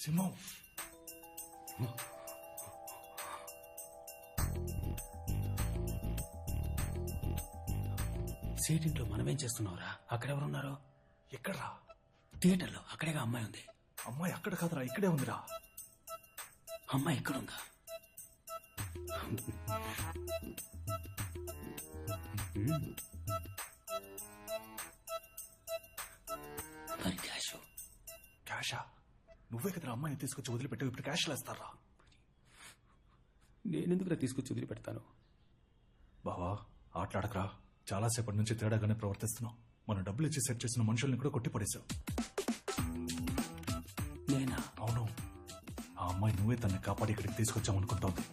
సింహం సీటింట్లో మనమేం చేస్తున్నావురా? అక్కడెవరున్నారు? ఎక్కడ్రా? థియేటర్లో. అక్కడేగా అమ్మాయి ఉంది. అమ్మాయి అక్కడ కాదురా, ఇక్కడే ఉందిరా. అమ్మాయి ఎక్కడుందా? మరి క్యాష్? క్యాషా? నువ్వే కదరా అమ్మాయిని తీసుకొచ్చి వదిలిపెట్టావు, ఇప్పుడు క్యాష్ వేస్తారా? నేనెందుకురా తీసుకొచ్చి వదిలిపెడతాను? బావా ఆటలాడకరా, చాలాసేపటి నుంచి తేడాగానే ప్రవర్తిస్తున్నావు. మనం డబ్బులు ఇచ్చి సెట్ చేసిన మనుషుల్ని కూడా కొట్టి పడేశావు. నేనా? అవును, ఆ అమ్మాయి నువ్వే తనని కాపాడి ఇక్కడికి తీసుకొచ్చామనుకుంటోంది.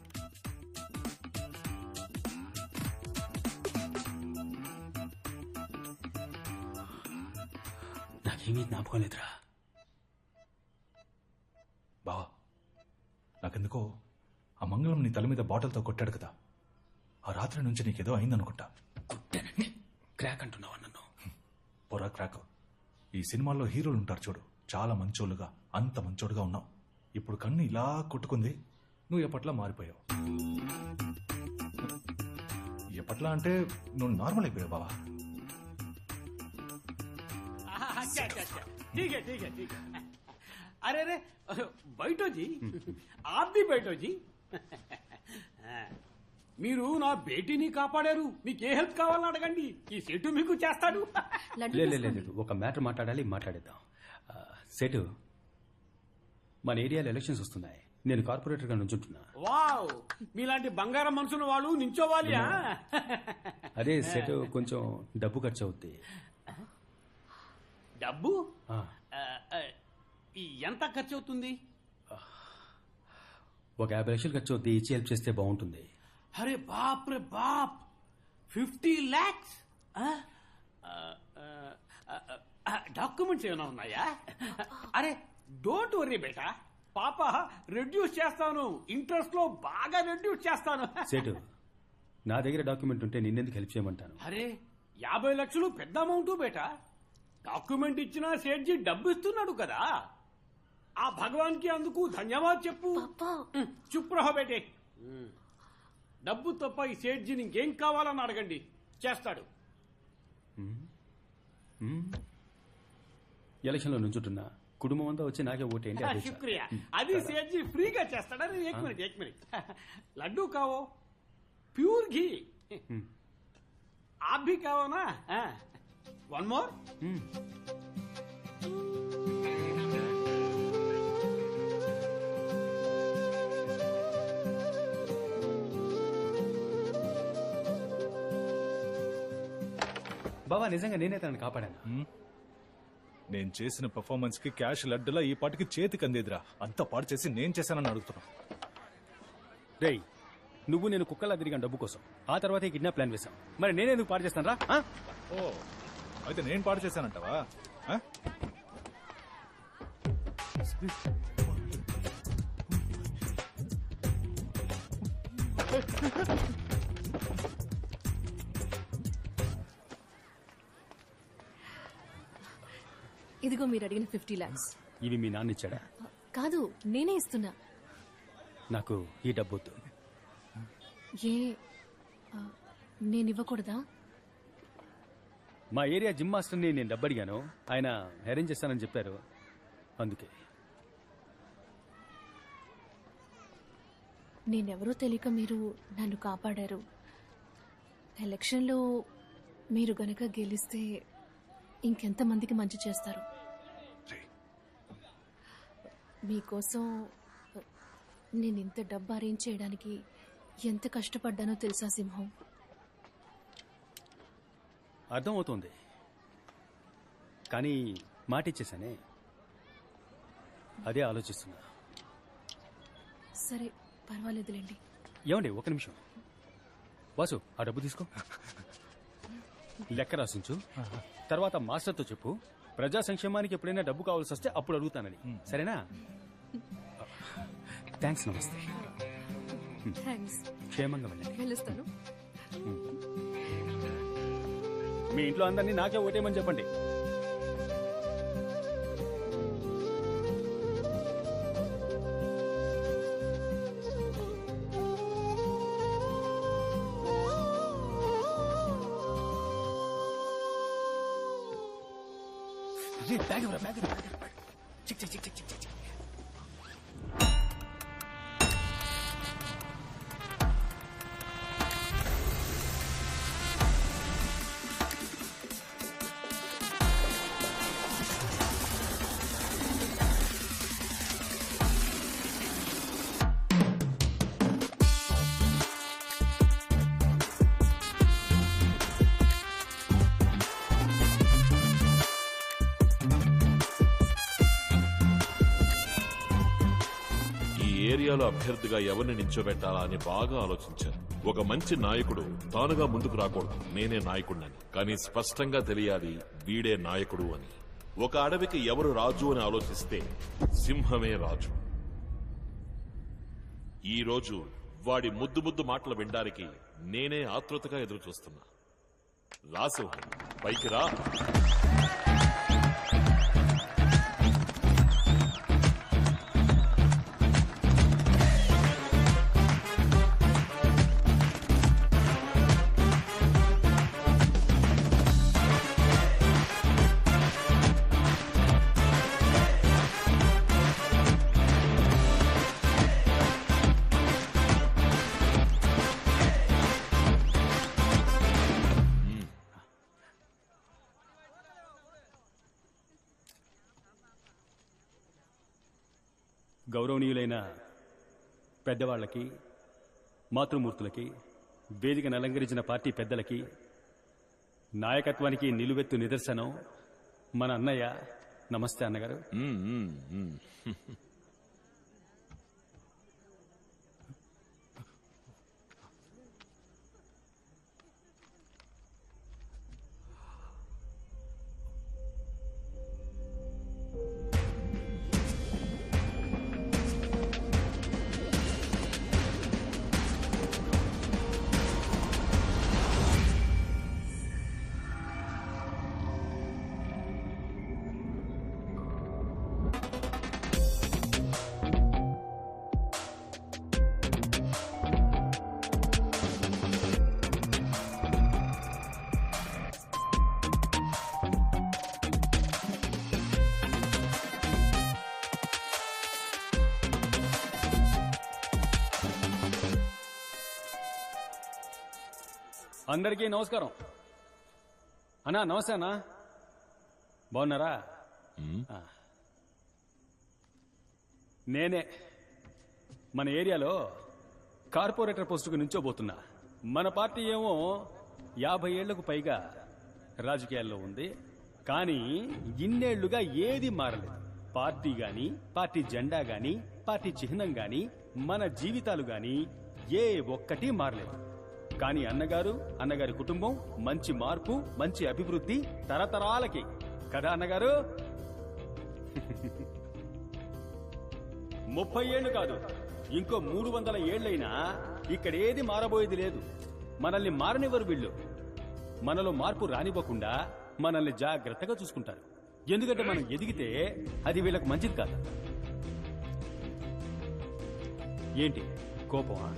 నాకేమీ జ్ఞాపకం లేదురా. బావా నాకెందుకో ఆ మంగళం నీ తల మీద బాటిల్తో కొట్టాడు కదా, ఆ రాత్రి నుంచి నీకేదో అయిందనుకుంటా. కొట్టానండి? క్రాక్ అంటున్నావా నన్ను? పొరా క్రాక్. ఈ సినిమాల్లో హీరోలు ఉంటారు చూడు, చాలా మంచోళ్ళుగా, అంత మంచోడుగా ఉన్నావు. ఇప్పుడు కన్ను ఇలా కొట్టుకుంది, నువ్వు ఎప్పట్లా మారిపోయావు. ఎప్పట్లా అంటే నువ్వు నార్మల్ అయిపోయావు బావా. अरे अरे बैठो जी, आप भी बैठो जी. మీరు నా బేటీని కాపాడారు, మీకు ఏ హెల్ప్ కావాలని అడగండి, ఈ సెటు మీకు చేస్తాడు. లేదు, ఒక మ్యాటర్ మాట్లాడేద్దాం. సెటు, మన ఏరియాలో ఎలక్షన్స్ వస్తున్నాయి. నేను కార్పొరేటర్ గా నుంచుంటున్నా. వావ్, మీలాంటి బంగారం మనసున్న వాళ్ళు నించోవాలి. అదే సెటు, కొంచెం డబ్బు ఖర్చు అవుద్ది. డబ్బు ఎంత ఖర్చు అవుతుంది? ఒక 50 లక్షలు ఖర్చు అవుద్ది. ఇచ్చి హెల్ప్ చేస్తే బాగుంటుంది. అరే బాప్ రే బాప్, 50 lakhs. డాక్యుమెంట్స్ ఏమైనా ఉన్నాయా? అరే డోంట్ వర్రీ బేటా, పాప రెడ్యూస్ చేస్తాను, ఇంట్రెస్ట్ లో బాగా రెడ్యూస్ చేస్తాను. సెటు, నా దగ్గర డాక్యుమెంట్ ఉంటే నిన్నెందుకు హెల్ప్ చేయమంటాను? అరే 50 లక్షలు పెద్ద అమౌంట్ బేటా. డాక్యుమెంట్ ఇచ్చినా సేట్జీ డబ్బు ఇస్తున్నాడు కదా, ఆ భగవాన్ కి అందుకు ధన్యవాద్ చెప్పు. చుప్ రహో బేటే. డబ్బు తప్ప ఈ సేట్జీని ఇంకేం కావాలని అడగండి, చేస్తాడు. ఎలక్షన్ లో నుంచుంటున్నా, కుటుంబం అంతా వచ్చి నాకే ఓటేయండి. శుక్రియా, అది సేట్జీ ఫ్రీగా చేస్తాడా? ఏక్ మినిట్. లడ్డూ కావో, ప్యూర్ घी आप भी కావో నా? One more. బాబా, నిజంగా నేనే తనని కాపాడాను. నేను చేసిన పర్ఫార్మెన్స్ కి క్యాష్ లడ్డులా ఈ పాటికి చేతికి అందేదిరా. అంతా పాడు చేసి నేను చేశానని అడుగుతున్నా. రేయ్, నువ్వు నేను కుక్కలా తిరిగాను డబ్బు కోసం. ఆ తర్వాత కిడ్నాప్ ప్లాన్ వేశాం. మరి నేనేందుకు పాడు చేస్తాను రా? ఓ, అయితే నేను పాడు చేశానంటావా? ఇదిగో మీరు అడిగిన 50 lakhs. ఇవి మీ నాన్న ఇచ్చాడా? కాదు, నేనే ఇస్తున్నా. నాకు ఈ డబ్బు వద్దు. ఏ నేను ఇవ్వకూడదా? మా ఏరియా జిమ్ మాస్టర్ని నేను డబ్బు అడిగాను, ఆయన అరేంజ్ చేస్తానని చెప్పారు. అందుకే. నేనెవరో తెలియక మీరు నన్ను కాపాడారు. ఎలక్షన్లో మీరు గనక గెలిస్తే ఇంకెంతమందికి మంచి చేస్తారు. మీకోసం నేను ఇంత డబ్బు అరేంజ్ చేయడానికి ఎంత కష్టపడ్డానో తెలుసా సింహం? అర్థమవుతోంది, కానీ మాట ఇచ్చేసానే, అదే ఆలోచిస్తున్నా. సరే పర్వాలేదులేండి. ఏమండి, ఒక నిమిషం. వాసు, ఆ డబ్బు తీసుకో, లెక్క రాసించు. తర్వాత మాస్టర్తో చెప్పు, ప్రజా సంక్షేమానికి ఎప్పుడైనా డబ్బు కావాల్సి వస్తే అప్పుడు అడుగుతానని. సరేనా? థ్యాంక్స్. నమస్తే. థ్యాంక్స్. క్షేమంగా వెళ్ళండి. వెళ్ళొస్తాను. మీ ఇంట్లో అందరినీ నాకే ఓటేయమని చెప్పండి. బ్యాగ్ ఇవ్వరా, బ్యాగ్ ఇవ్వరా, బ్యాగ్ ఇవ్వరా. చిక్ చిక్ చిక్ చిక్ చిక్ చిక్. ఏరియాలో అభ్యర్థిగా ఎవరిని నించోబెట్టాలా అని బాగా ఆలోచించాను. ఒక మంచి నాయకుడు తానుగా ముందుకు రాకూడదు, నేనే నాయకుడినని. కానీ స్పష్టంగా తెలియాలి వీడే నాయకుడు అని. ఒక అడవికి ఎవరు రాజు అని ఆలోచిస్తే సింహమే రాజు. ఈ రోజు వాడి ముద్దు ముద్దు మాటలు వినడానికి నేనే ఆతృతగా ఎదురు చూస్తున్నా. రా సింహం, పైకి రా. గౌరవనీయులైన పెద్దవాళ్లకి, మాతృమూర్తులకి, వేదికను అలంకరించిన పార్టీ పెద్దలకి, నాయకత్వానికి నిలువెత్తు నిదర్శనం మన అన్నయ్య. నమస్తే అన్నగారు. అందరికీ నమస్కారం. అన్నా నమస్తే అన్నా, బాగున్నారా? నేనే మన ఏరియాలో కార్పొరేటర్ పోస్టుకు నుంచోబోతున్నా. మన పార్టీ ఏమో 50 ఏళ్లకు పైగా రాజకీయాల్లో ఉంది, కానీ ఇన్నేళ్లుగా ఏది మారలేదు. పార్టీ గాని, పార్టీ జెండా గాని, పార్టీ చిహ్నం గాని, మన జీవితాలు గాని ఏ ఒక్కటి మారలేదు. కానీ అన్నగారి కుటుంబం మంచి మార్పు, మంచి అభివృద్ధి తరతరాలకి కదా అన్నగారు. 30 ఏళ్లు కాదు, ఇంకో 300 ఏళ్లైనా ఇక్కడేది మారబోయేది లేదు. మనల్ని మారనివ్వరు వీళ్ళు. మనలో మార్పు రానివ్వకుండా మనల్ని జాగ్రత్తగా చూసుకుంటారు. ఎందుకంటే మనం ఎదిగితే అది వీళ్ళకు మంచిది కాదు. ఏంటి కోపమా?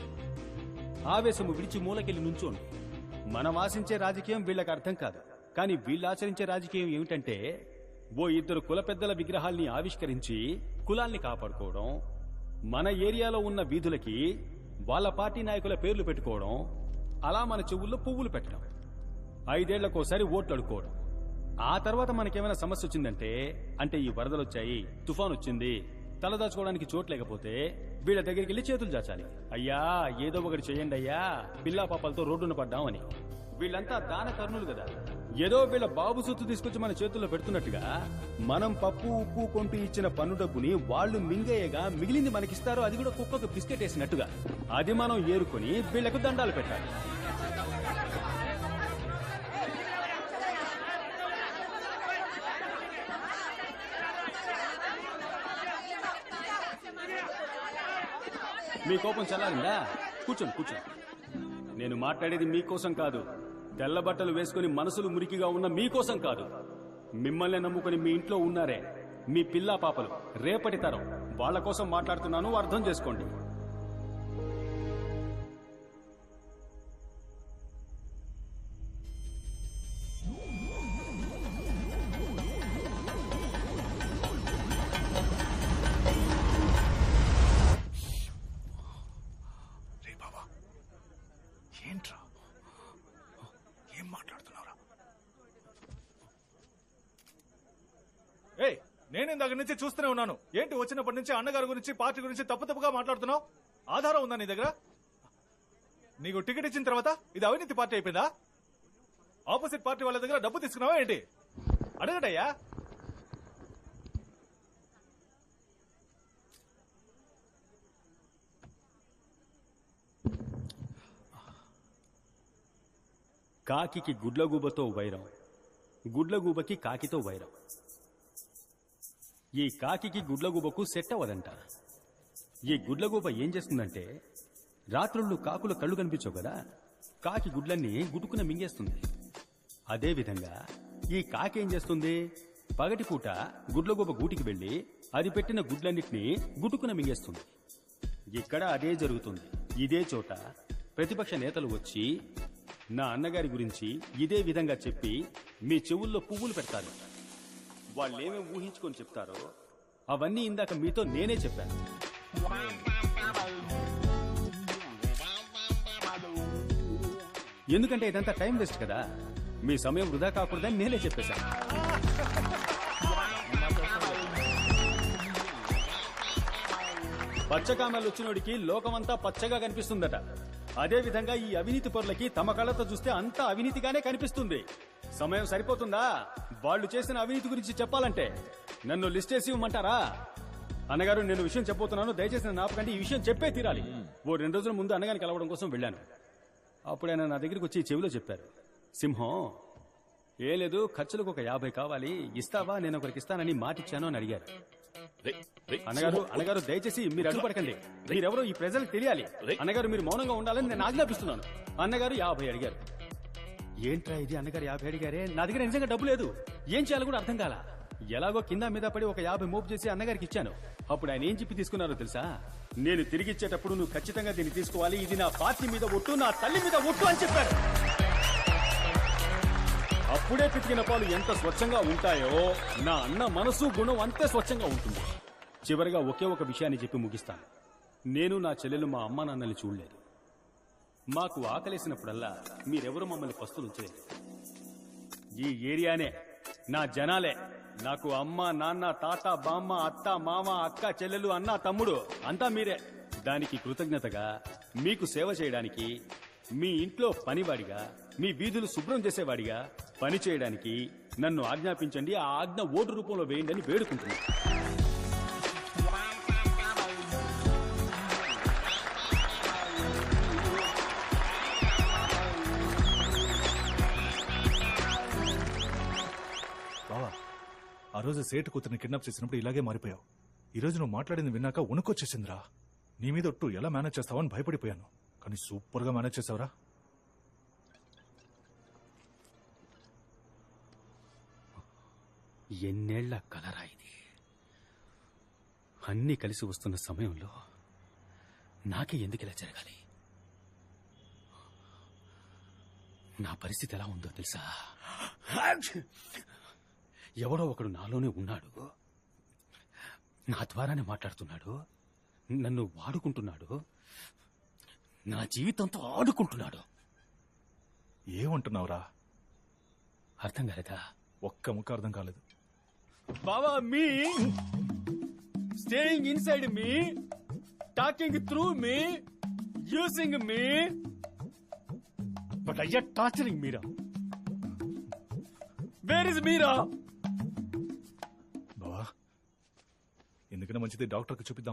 ఆవేశము విడిచి మూలకెళ్ళి నుంచోండి. మనం ఆశించే రాజకీయం వీళ్ళకి అర్థం కాదు. కానీ వీళ్ళు ఆచరించే రాజకీయం ఏమిటంటే, ఓ 2 కుల పెద్దల విగ్రహాల్ని ఆవిష్కరించి కులాల్ని కాపాడుకోవడం, మన ఏరియాలో ఉన్న వీధులకి వాళ్ళ పార్టీ నాయకుల పేర్లు పెట్టుకోవడం, అలా మన చెవుల్లో పువ్వులు పెట్టడం, 5 ఏళ్లకోసారి ఓట్లు అడుకోవడం. ఆ తర్వాత మనకేమైనా సమస్య వచ్చిందంటే, అంటే ఈ వరదలొచ్చాయి, తుఫాన్ వచ్చింది, తలదాచుకోవడానికి చోటు లేకపోతే వీళ్ళ దగ్గరికి వెళ్ళి చేతులు చాచాలి. అయ్యా ఏదో ఒకటి చేయండి అయ్యా, పిల్లా పాపలతో రోడ్డున పడ్డామని. వీళ్ళంతా దాన కర్ణులు కదా. ఏదో వీళ్ళ బాబు సొత్తు తీసుకొచ్చి మన చేతుల్లో పెడుతున్నట్టుగా మనం పప్పు ఉప్పు కొంటూ ఇచ్చిన పన్ను డబ్బుని వాళ్ళు మింగేయగా మిగిలింది మనకిస్తారు. అది కూడా కుక్కకు బిస్కెట్ వేసినట్టుగా. అది మనం ఏరుకొని వీళ్లకు దండాలు పెట్టాలి. మీ కోపం చల్లారిందా? కూర్చోండి. నేను మాట్లాడేది మీకోసం కాదు, తెల్ల బట్టలు వేసుకుని మనసులు మురికిగా ఉన్న మీకోసం కాదు. మిమ్మల్ని నమ్ముకుని మీ ఇంట్లో ఉన్నారే మీ పిల్లా పాపలు, రేపటి తరం, వాళ్ళ కోసం మాట్లాడుతున్నాను, అర్థం చేసుకోండి. నేను ఇందాక నుంచి చూస్తూనే ఉన్నాను. ఏంటి వచ్చినప్పటి నుంచి అన్నగారి గురించి పార్టీ గురించి తప్పుగా మాట్లాడుతున్నావు? ఆధారం ఉందా నీ దగ్గర? నీకు టికెట్ ఇచ్చిన తర్వాత ఇది అవినీతి పార్టీ అయిపోయిందా? ఆపోజిట్ పార్టీ వాళ్ళ దగ్గర డబ్బు తీసుకున్నావా ఏంటి? అడగటయ్యా. కాకికి గుడ్లగూబతో వైరం, గుడ్లగూబకి కాకితో వైరం. ఈ కాకికి గుడ్లగూబకు సెట్ అవ్వదంట. ఈ గుడ్లగూబ ఏం చేస్తుందంటే, రాత్రుళ్ళు కాకుల కళ్ళు కనిపించవు కదా, కాకి గుడ్లన్నీ గుటుకున మింగేస్తుంది. అదేవిధంగా ఈ కాకి ఏం చేస్తుంది, పగటిపూట గుడ్లగూబ గూటికి వెళ్లి అది పెట్టిన గుడ్లన్నిటినీ గుటుకున మింగేస్తుంది. ఇక్కడ అదే జరుగుతుంది. ఇదే చోట ప్రతిపక్ష నేతలు వచ్చి నా అన్నగారి గురించి ఇదే విధంగా చెప్పి మీ చెవుల్లో పువ్వులు పెడతారు. వాళ్ళేమేం ఊహించుకొని చెప్తారో అవన్నీ ఇందాక మీతో నేనే చెప్పాను. ఎందుకంటే ఇదంతా టైం వేస్ట్ కదా, మీ సమయం వృధా కాకూడదని నేనే చెప్పేశాను. పచ్చకామెలు వచ్చినోడికి లోకమంతా పచ్చగా కనిపిస్తుందట. అదే విధంగా ఈ అవినీతి పరులకి తమ కళ్ళతో చూస్తే అంతా అవినీతిగానే కనిపిస్తుంది. సమయం సరిపోతుందా వాళ్ళు చేసిన అవినీతి గురించి చెప్పాలంటే? నన్ను లిస్ట్ చేసి ఇవ్వమంటారా? అన్నగారు, నేను విషయం చెప్పబోతున్నాను, దయచేసి నాపకండి, ఈ విషయం చెప్పే తీరాలి. ఓ 2 రోజుల ముందు అన్నగారిని కలవడం కోసం వెళ్ళాను. అప్పుడు ఆయన నా దగ్గరికి వచ్చి చెవిలో చెప్పారు, సింహం ఏ లేదు, ఖర్చులకు ఒక 50 కావాలి, ఇస్తావా? నేను ఒకరికి ఇస్తానని మాటిచ్చాను అని అడిగారు. అన్నగారు దయచేసి మీరు అడ్డుపడకండి, మీరెవరో ఈ ప్రజలకు తెలియాలి. అన్నగారు మీరు మౌనంగా ఉండాలని నేను ఆజ్ఞాపిస్తున్నాను. అన్నగారు 50 అడిగారు. ఏంట్రా ఇది, అన్నగారు 50 అడిగారే, నా దగ్గర నిజంగా డబ్బు లేదు, ఏం చేయాలో కూడా అర్థం కాల. ఎలాగో కింద మీద పడి ఒక 50 మోపు చేసి అన్నగారికి ఇచ్చాను. అప్పుడు ఆయన ఏం చెప్పి తీసుకున్నారో తెలుసా? నేను తిరిగి ఇచ్చేటప్పుడు నువ్వు ఖచ్చితంగా దీన్ని తీసుకోవాలి, ఇది నా పార్టీ మీద ఒట్టు, నా తల్లి మీద ఒట్టు అని చెప్పారు. అప్పుడే పితికిన పాలు ఎంత స్వచ్ఛంగా ఉంటాయో నా అన్న మనసు గుణం అంతే స్వచ్ఛంగా ఉంటుంది. చివరిగా ఒకే ఒక విషయాన్ని చెప్పి ముగిస్తాను. నేను నా చెల్లెలు మా అమ్మా నాన్నల్ని చూడలేదు. మాకు ఆకలేసినప్పుడల్లా మీరెవరూ మమ్మల్ని పస్తులుంచలేదు. ఈ ఏరియానే, నా జనాలే నాకు అమ్మ, నాన్న, తాత, బామ్మ, అత్త, మామ, అక్క, చెల్లెలు, అన్న, తమ్ముడు అంతా మీరే. దానికి కృతజ్ఞతగా మీకు సేవ చేయడానికి, మీ ఇంట్లో పనివాడిగా, మీ వీధులు శుభ్రం చేసేవాడిగా పని చేయడానికి నన్ను ఆజ్ఞాపించండి. ఆ ఆజ్ఞ ఓటు రూపంలో వేయండి అని వేడుకుంటున్నాను. బావా, ఆ రోజు సేటు కూతురిని కిడ్నాప్ చేసినప్పుడు ఇలాగే మారిపోయావు. ఈ రోజు నువ్వు మాట్లాడింది విన్నాక వణుకొచ్చేసిందిరా. నీ మీద ఒట్టు ఎలా మేనేజ్ చేస్తావని భయపడిపోయాను, కానీ సూపర్ గా మేనేజ్ చేసావురా. ఎన్నేళ్ల కలరా ఇది. అన్నీ కలిసి వస్తున్న సమయంలో నాకే ఎందుకు ఇలా జరగాలి? నా పరిస్థితి ఎలా ఉందో తెలుసా? ఎవడో ఒకడు నాలోనే ఉన్నాడు, నా ద్వారానే మాట్లాడుతున్నాడు, నన్ను వాడుకుంటున్నాడు, నా జీవితంతో ఆడుకుంటున్నాడు. ఏమంటున్నావురా? అర్థం కాలేదా? ఒక్క ముక్క అర్థం కాలేదు. బావా, me staying inside me, talking through me, using me, but అయ్యా torturing Meera. Where is Meera? బావా, ఎందుకైనా మంచిది డాక్టర్కి చూపిద్దాం.